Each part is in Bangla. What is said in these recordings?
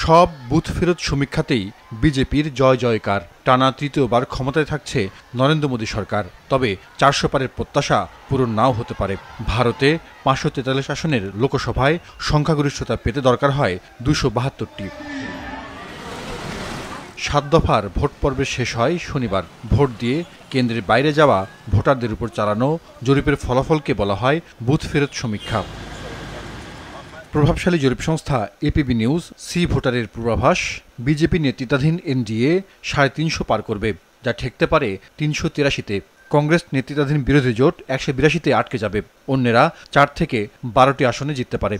সব বুথ ফেরত সমীক্ষাতেই বিজেপির জয় জয়কার। টানা তৃতীয়বার ক্ষমতায় থাকছে নরেন্দ্র মোদী সরকার। তবে ৪০০ পারের প্রত্যাশা পূরণ নাও হতে পারে। ভারতে ৫৪৩ আসনের লোকসভায় সংখ্যাগরিষ্ঠতা পেতে দরকার হয় ২৭২টি। ৭ দফার ভোট পর্বের শেষ হয় শনিবার। ভোট দিয়ে কেন্দ্রের বাইরে যাওয়া ভোটারদের উপর চালানো জরিপের ফলাফলকে বলা হয় বুথ ফেরত সমীক্ষা। প্রভাবশালী জরিপ সংস্থা এপিবি নিউজ সি ভোটারের পূর্বাভাস, বিজেপি নেতৃত্বাধীন এনডিএ ৩৫০ পার করবে, যা ঠেকতে পারে ৩৮৩-তে। কংগ্রেস নেতৃত্বাধীন বিরোধী জোট ১৮২-তে আটকে যাবে। অন্যেরা ৪ থেকে ১২টি আসনে জিততে পারে।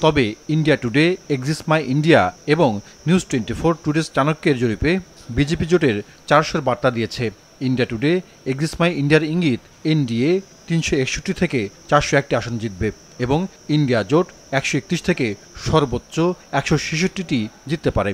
তবে India today, axis my India এবং নিউজ 24 টুডেস চাণক্যের জরিপে বিজেপি জোটের ৪০০-র বার্তা দিয়েছে। ইন্ডিয়া টুডে, এক্সিস মাই ইন্ডিয়ার ইঙ্গিত এনডিএ ৩৬১ থেকে ৪০১টি আসন জিতবে এবং ইন্ডিয়া জোট ১৩১ থেকে সর্বোচ্চ ১৬৬টি জিততে পারে।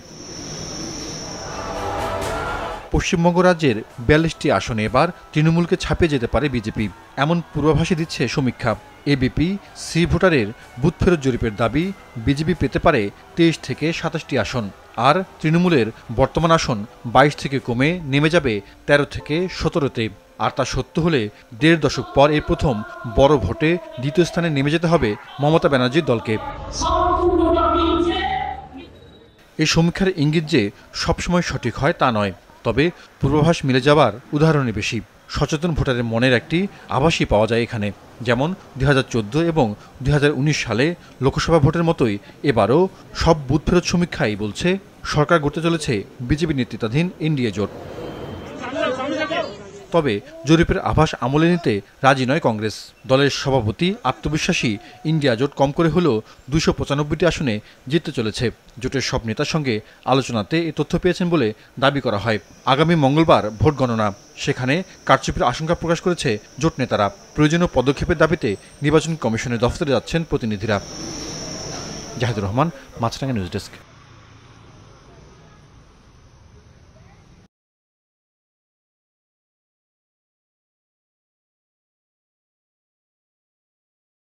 পশ্চিমবঙ্গ রাজ্যের ৪২টি আসনে এবার তৃণমূলকে ছাপিয়ে যেতে পারে বিজেপি, এমন পূর্বাভাসই দিচ্ছে সমীক্ষা। এবিপি সি ভোটারের বুথ ফেরত জরিপের দাবি, বিজেপি পেতে পারে ২৩ থেকে ২৭টি আসন, আর তৃণমূলের বর্তমান আসন ২২ থেকে কমে নেমে যাবে ১৩ থেকে ১৭তে। আর তা সত্য হলে ১.৫ দশক পর এই প্রথম বড় ভোটে দ্বিতীয় স্থানে নেমে যেতে হবে মমতা ব্যানার্জির দলকে। এই সমীক্ষার ইঙ্গিত যে সবসময় সঠিক হয় তা নয়, তবে পূর্বাভাস মিলে যাওয়ার উদাহরণই বেশি। সচেতন ভোটারের মনের একটি আভাসই পাওয়া যায় এখানে। যেমন ২০১৪ এবং ২০১৯ সালে লোকসভা ভোটের মতোই এবারও সব বুথ ফেরত সমীক্ষাই বলছে সরকার গড়তে চলেছে বিজেপি নেতৃত্বাধীন এনডিএ জোট। তবে জরিপের আভাস আমলে নিতে রাজি নয় কংগ্রেস। দলের সভাপতি আত্মবিশ্বাসী ইন্ডিয়া জোট কম করে হলেও ২৯৫টি আসনে জিততে চলেছে। জোটের সব নেতার সঙ্গে আলোচনাতে এ তথ্য পেয়েছেন বলে দাবি করা হয়। আগামী মঙ্গলবার ভোট গণনা, সেখানে কারচুপির আশঙ্কা প্রকাশ করেছে জোট নেতারা। প্রয়োজনীয় পদক্ষেপের দাবিতে নির্বাচন কমিশনের দফতরে যাচ্ছেন প্রতিনিধিরা। জাহিদুর রহমান, মাছরাঙ্গা নিউজ ডেস্ক।